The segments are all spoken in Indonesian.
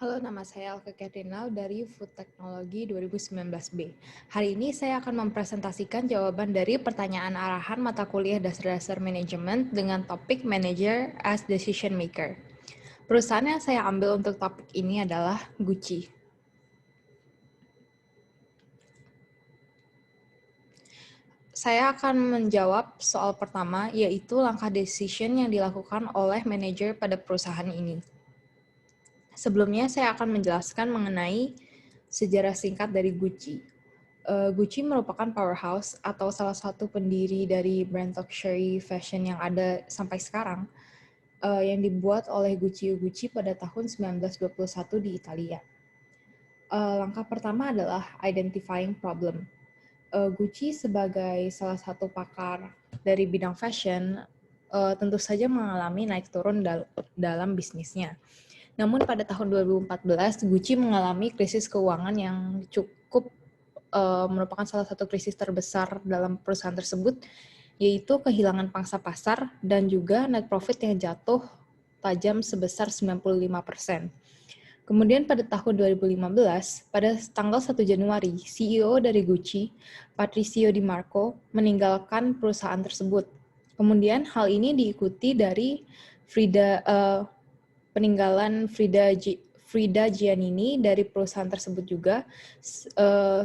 Halo, nama saya Alka Katrina dari Food Technology 2019B. Hari ini saya akan mempresentasikan jawaban dari pertanyaan arahan mata kuliah dasar-dasar manajemen dengan topik Manager as Decision Maker. Perusahaan yang saya ambil untuk topik ini adalah Gucci. Saya akan menjawab soal pertama, yaitu langkah decision yang dilakukan oleh manajer pada perusahaan ini. Sebelumnya, saya akan menjelaskan mengenai sejarah singkat dari Gucci. Gucci merupakan powerhouse atau salah satu pendiri dari brand luxury fashion yang ada sampai sekarang, yang dibuat oleh Gucci pada tahun 1921 di Italia. Langkah pertama adalah identifying problem. Gucci sebagai salah satu pakar dari bidang fashion, tentu saja mengalami naik turun dalam bisnisnya. Namun pada tahun 2014, Gucci mengalami krisis keuangan yang cukup merupakan salah satu krisis terbesar dalam perusahaan tersebut, yaitu kehilangan pangsa pasar dan juga net profit yang jatuh tajam sebesar 95%. Kemudian pada tahun 2015, pada tanggal 1 Januari, CEO dari Gucci, Patrizio Di Marco, meninggalkan perusahaan tersebut. Kemudian hal ini diikuti dari peninggalan Frida Giannini dari perusahaan tersebut juga.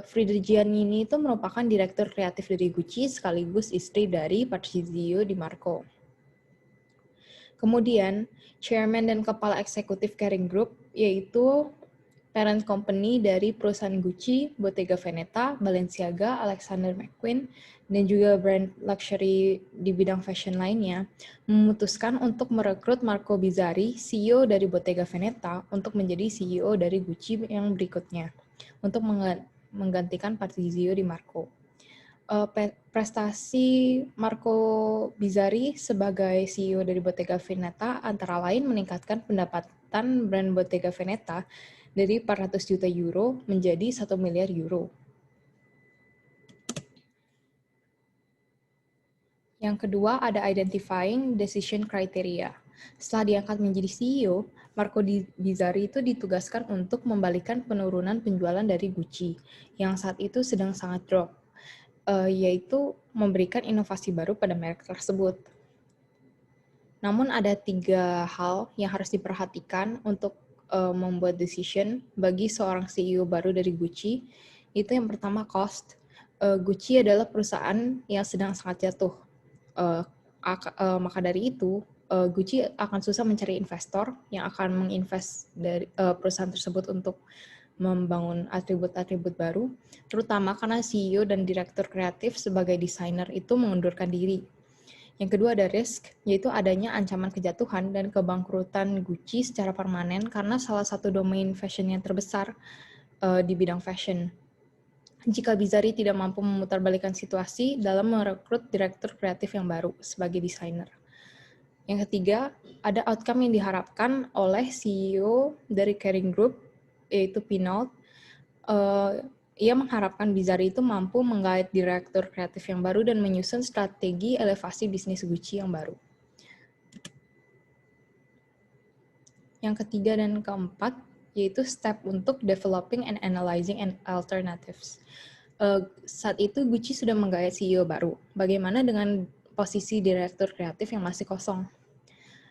Frida Giannini itu merupakan direktur kreatif dari Gucci sekaligus istri dari Patrizio Di Marco. Kemudian, chairman dan kepala eksekutif Kering Group, yaitu parent company dari perusahaan Gucci, Bottega Veneta, Balenciaga, Alexander McQueen, dan juga brand luxury di bidang fashion lainnya, memutuskan untuk merekrut Marco Bizzarri, CEO dari Bottega Veneta, untuk menjadi CEO dari Gucci yang berikutnya, untuk menggantikan Patrizio Di Marco. Prestasi Marco Bizzarri sebagai CEO dari Bottega Veneta antara lain meningkatkan pendapatan brand Bottega Veneta dari 400 juta euro menjadi 1 miliar euro. Yang kedua ada identifying decision criteria. Setelah diangkat menjadi CEO, Marco Bizzarri itu ditugaskan untuk membalikan penurunan penjualan dari Gucci yang saat itu sedang sangat drop, yaitu memberikan inovasi baru pada merek tersebut. Namun ada 3 hal yang harus diperhatikan untuk membuat decision bagi seorang CEO baru dari Gucci. Itu yang pertama cost. Gucci adalah perusahaan yang sedang sangat jatuh. Maka dari itu, Gucci akan susah mencari investor yang akan menginvest dari perusahaan tersebut untuk membangun atribut-atribut baru, terutama karena CEO dan direktur kreatif sebagai desainer itu mengundurkan diri. Yang kedua ada risk, yaitu adanya ancaman kejatuhan dan kebangkrutan Gucci secara permanen karena salah satu domain fashion yang terbesar di bidang fashion. Jika Bizzarri tidak mampu memutarbalikkan situasi dalam merekrut direktur kreatif yang baru sebagai desainer. Yang ketiga, ada outcome yang diharapkan oleh CEO dari Kering Group, yaitu Pinault. Ia mengharapkan Bizzarri itu mampu menggait direktur kreatif yang baru dan menyusun strategi elevasi bisnis Gucci yang baru. Yang ketiga dan keempat, yaitu step untuk developing and analyzing alternatives. Saat itu Gucci sudah menggait CEO baru. Bagaimana dengan posisi direktur kreatif yang masih kosong?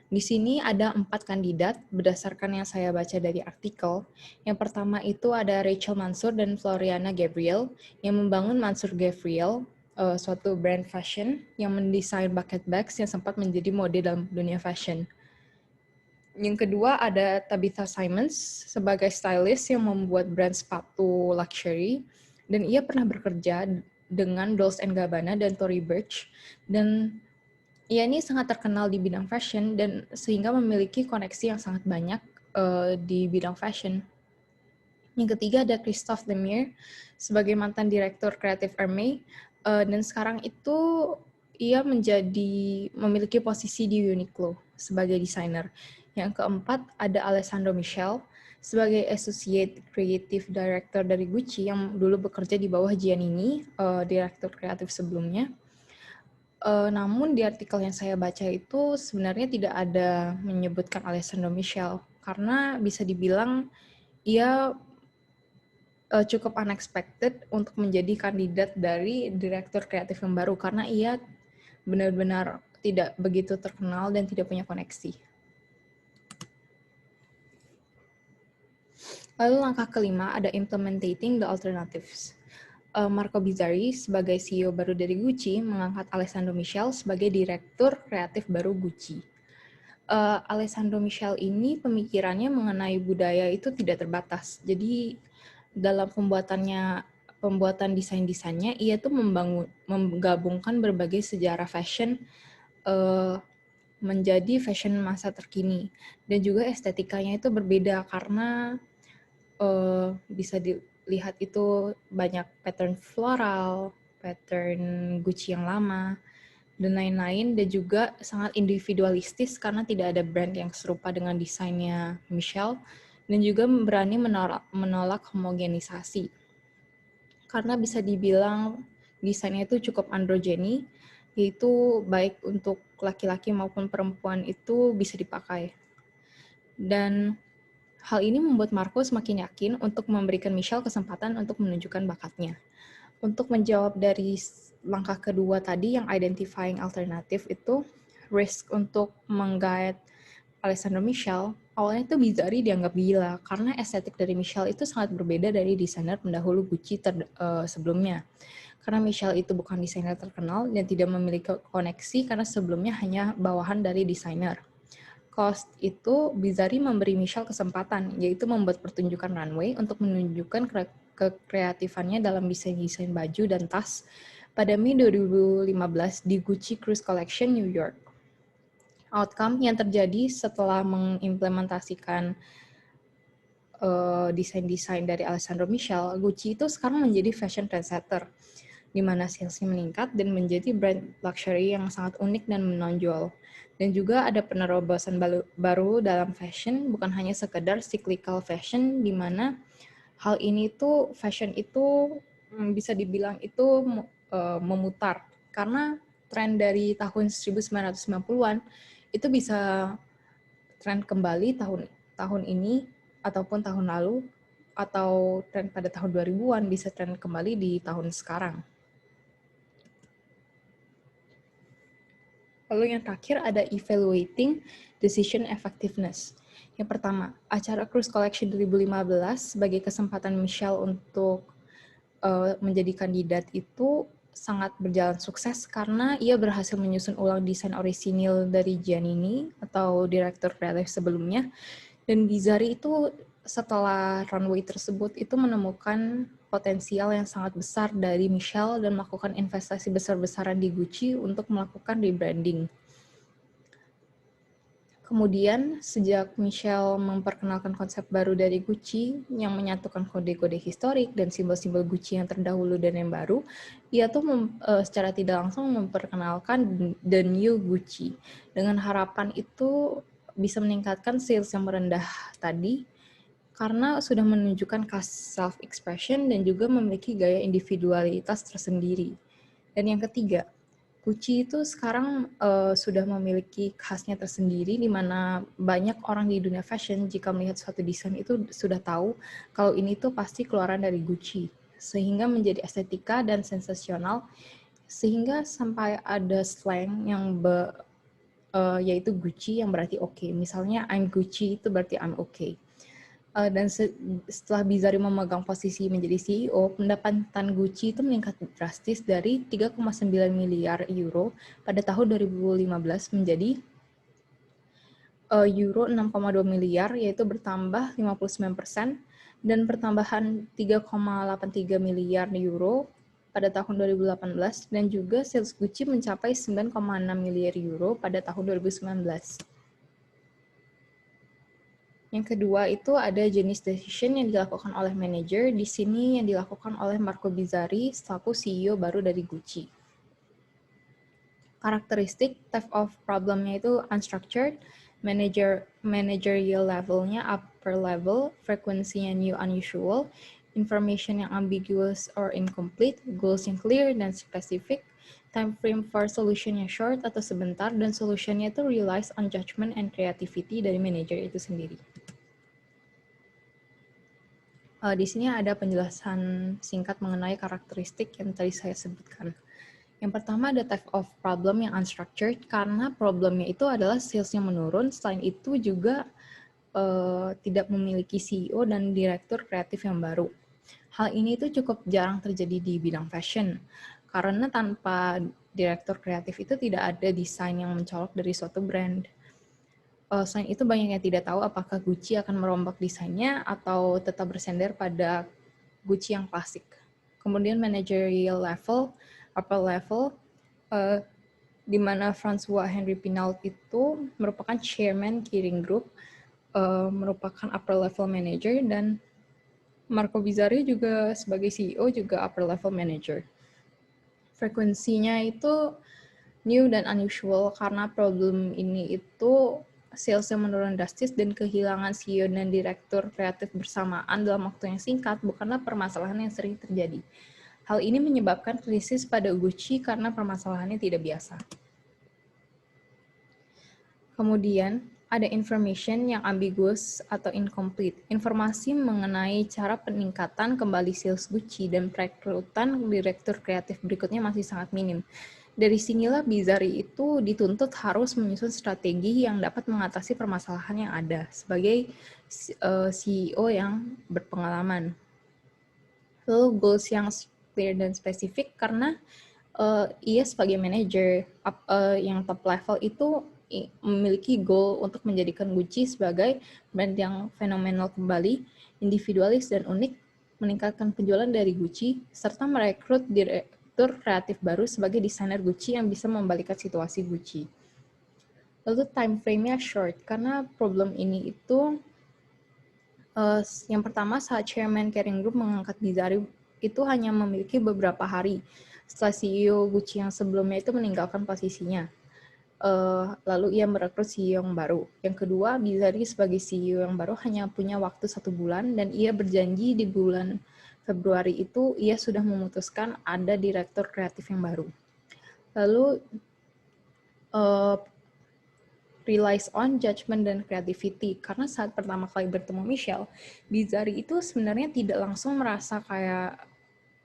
Di sini ada 4 kandidat berdasarkan yang saya baca dari artikel. Yang pertama itu ada Rachel Mansur dan Floriana Gabriel yang membangun Mansur Gabriel, suatu brand fashion yang mendesain bucket bags yang sempat menjadi mode dalam dunia fashion. Yang kedua ada Tabitha Simons sebagai stylist yang membuat brand sepatu luxury dan ia pernah bekerja dengan Dolce & Gabbana dan Tory Burch dan ia ini sangat terkenal di bidang fashion dan sehingga memiliki koneksi yang sangat banyak di bidang fashion. Yang ketiga ada Christophe Lemire sebagai mantan direktur kreatif Hermès dan sekarang itu ia memiliki posisi di Uniqlo sebagai desainer. Yang keempat ada Alessandro Michel sebagai Associate Creative Director dari Gucci yang dulu bekerja di bawah Giannini, direktur kreatif sebelumnya. Namun di artikel yang saya baca itu sebenarnya tidak ada menyebutkan Alessandro Michel, karena bisa dibilang ia cukup unexpected untuk menjadi kandidat dari direktur kreatif yang baru karena ia benar-benar tidak begitu terkenal dan tidak punya koneksi. Lalu langkah kelima ada implementing the alternatives. Marco Bizzarri sebagai CEO baru dari Gucci mengangkat Alessandro Michele sebagai direktur kreatif baru Gucci. Alessandro Michele ini pemikirannya mengenai budaya itu tidak terbatas. Jadi dalam pembuatan desain-desainnya, ia tuh menggabungkan berbagai sejarah fashion menjadi fashion masa terkini. Dan juga estetikanya itu berbeda karena bisa dilihat itu banyak pattern floral, pattern Gucci yang lama, dan lain-lain, dan juga sangat individualistis karena tidak ada brand yang serupa dengan desainnya Michele, dan juga berani menolak homogenisasi. Karena bisa dibilang desainnya itu cukup androgeni, yaitu baik untuk laki-laki maupun perempuan itu bisa dipakai. Dan hal ini membuat Marco semakin yakin untuk memberikan Michele kesempatan untuk menunjukkan bakatnya. Untuk menjawab dari langkah kedua tadi yang identifying alternative itu, risk untuk menggait Alessandro Michele, awalnya itu Bizzarri dianggap gila karena estetik dari Michele itu sangat berbeda dari desainer pendahulu Gucci sebelumnya. Karena Michele itu bukan desainer terkenal dan tidak memiliki koneksi karena sebelumnya hanya bawahan dari desainer. Cost itu, Bizzarri memberi Michele kesempatan, yaitu membuat pertunjukan runway untuk menunjukkan kekreatifannya dalam desain-desain baju dan tas pada Mei 2015 di Gucci Cruise Collection New York. Outcome yang terjadi setelah mengimplementasikan desain-desain dari Alessandro Michele, Gucci itu sekarang menjadi fashion trendsetter, di mana salesnya meningkat dan menjadi brand luxury yang sangat unik dan menonjol. Dan juga ada penerobosan baru dalam fashion, bukan hanya sekedar cyclical fashion, di mana hal ini tuh fashion itu bisa dibilang itu memutar. Karena tren dari tahun 1990-an itu bisa tren kembali tahun ini ataupun tahun lalu, atau tren pada tahun 2000-an bisa tren kembali di tahun sekarang. Lalu yang terakhir ada evaluating decision effectiveness. Yang pertama, acara Cruise Collection 2015 sebagai kesempatan Michele untuk menjadi kandidat itu sangat berjalan sukses karena ia berhasil menyusun ulang desain orisinil dari Giannini atau direktur kreatif sebelumnya. Dan Bizzarri itu setelah runway tersebut itu menemukan potensial yang sangat besar dari Michele dan melakukan investasi besar-besaran di Gucci untuk melakukan rebranding. Kemudian, sejak Michele memperkenalkan konsep baru dari Gucci yang menyatukan kode-kode historik dan simbol-simbol Gucci yang terdahulu dan yang baru, ia tuh secara tidak langsung memperkenalkan the new Gucci. Dengan harapan itu bisa meningkatkan sales yang merendah tadi, karena sudah menunjukkan self-expression dan juga memiliki gaya individualitas tersendiri. Dan yang ketiga, Gucci itu sekarang sudah memiliki khasnya tersendiri, di mana banyak orang di dunia fashion jika melihat suatu desain itu sudah tahu kalau ini tuh pasti keluaran dari Gucci, sehingga menjadi estetika dan sensasional, sehingga sampai ada slang yang yaitu Gucci yang berarti oke. Misalnya I'm Gucci itu berarti I'm okay. Dan setelah Bizzarri memegang posisi menjadi CEO, pendapatan Gucci itu meningkat drastis dari 3,9 miliar euro pada tahun 2015 menjadi euro 6,2 miliar, yaitu bertambah 59%, dan pertambahan 3,83 miliar euro pada tahun 2018, dan juga sales Gucci mencapai 9,6 miliar euro pada tahun 2019. Yang kedua itu ada jenis decision yang dilakukan oleh manajer. Di sini yang dilakukan oleh Marco Bizzarri selaku CEO baru dari Gucci. Karakteristik type of problemnya itu unstructured, managerial levelnya upper level, frekuensinya new unusual, information yang ambiguous or incomplete, goals yang clear dan specific, time frame for solution yang short atau sebentar, dan solutionnya itu relies on judgment and creativity dari manajer itu sendiri. Di sini ada penjelasan singkat mengenai karakteristik yang tadi saya sebutkan. Yang pertama ada type of problem yang unstructured, karena problemnya itu adalah sales yang menurun. Selain itu juga tidak memiliki CEO dan direktur kreatif yang baru. Hal ini itu cukup jarang terjadi di bidang fashion, karena tanpa direktur kreatif itu tidak ada desain yang mencolok dari suatu brand. Selain itu banyak yang tidak tahu apakah Gucci akan merombak desainnya atau tetap bersender pada Gucci yang klasik. Kemudian managerial level, upper level, di mana François Henri Pinault itu merupakan chairman Kering Group, merupakan upper level manager, dan Marco Bizzarri juga sebagai CEO juga upper level manager. Frekuensinya itu new dan unusual karena problem ini itu salesnya menurun drastis dan kehilangan CEO dan direktur kreatif bersamaan dalam waktu yang singkat bukanlah permasalahan yang sering terjadi. Hal ini menyebabkan krisis pada Gucci karena permasalahannya tidak biasa. Kemudian, ada information yang ambiguous atau incomplete. Informasi mengenai cara peningkatan kembali sales Gucci dan perekrutan direktur kreatif berikutnya masih sangat minim. Dari sinilah Bizzarri itu dituntut harus menyusun strategi yang dapat mengatasi permasalahan yang ada sebagai CEO yang berpengalaman. Lalu goals yang clear dan spesifik karena ia sebagai manajer yang top level itu memiliki goal untuk menjadikan Gucci sebagai brand yang fenomenal kembali, individualis dan unik, meningkatkan penjualan dari Gucci, serta merekrut direktur kreatif baru sebagai desainer Gucci yang bisa membalikkan situasi Gucci. Lalu time frame-nya short, karena problem ini itu yang pertama saat Chairman Kering Group mengangkat Bizzarri itu hanya memiliki beberapa hari setelah CEO Gucci yang sebelumnya itu meninggalkan posisinya. Lalu ia merekrut CEO yang baru. Yang kedua, Bizzarri sebagai CEO yang baru hanya punya waktu 1 bulan dan ia berjanji di bulan Februari itu ia sudah memutuskan ada direktur kreatif yang baru. Lalu relies on judgment dan creativity, karena saat pertama kali bertemu Michelle, Bizzarri itu sebenarnya tidak langsung merasa kayak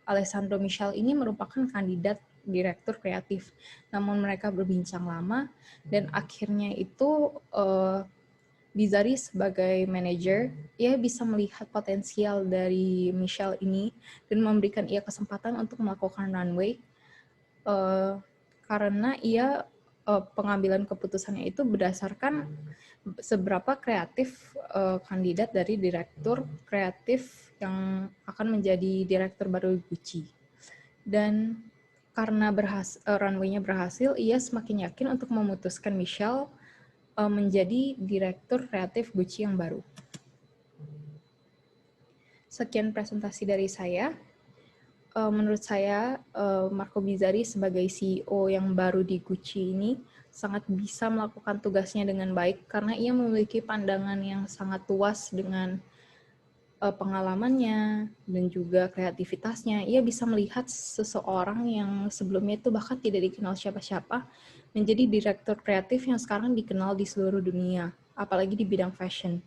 Alessandro Michel ini merupakan kandidat direktur kreatif. Namun mereka berbincang lama dan akhirnya itu Bizzarri sebagai manajer, ia bisa melihat potensial dari Michelle ini dan memberikan ia kesempatan untuk melakukan runway karena ia pengambilan keputusannya itu berdasarkan seberapa kreatif kandidat dari direktur kreatif yang akan menjadi direktur baru Gucci. Dan karena runway-nya berhasil, ia semakin yakin untuk memutuskan Michelle menjadi direktur kreatif Gucci yang baru. Sekian presentasi dari saya. Menurut saya, Marco Bizzarri sebagai CEO yang baru di Gucci ini sangat bisa melakukan tugasnya dengan baik karena ia memiliki pandangan yang sangat luas dengan pengalamannya dan juga kreativitasnya. Ia bisa melihat seseorang yang sebelumnya itu bahkan tidak dikenal siapa-siapa menjadi direktur kreatif yang sekarang dikenal di seluruh dunia, apalagi di bidang fashion.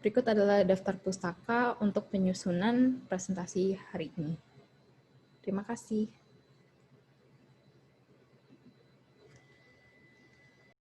Berikut adalah daftar pustaka untuk penyusunan presentasi hari ini. Terima kasih.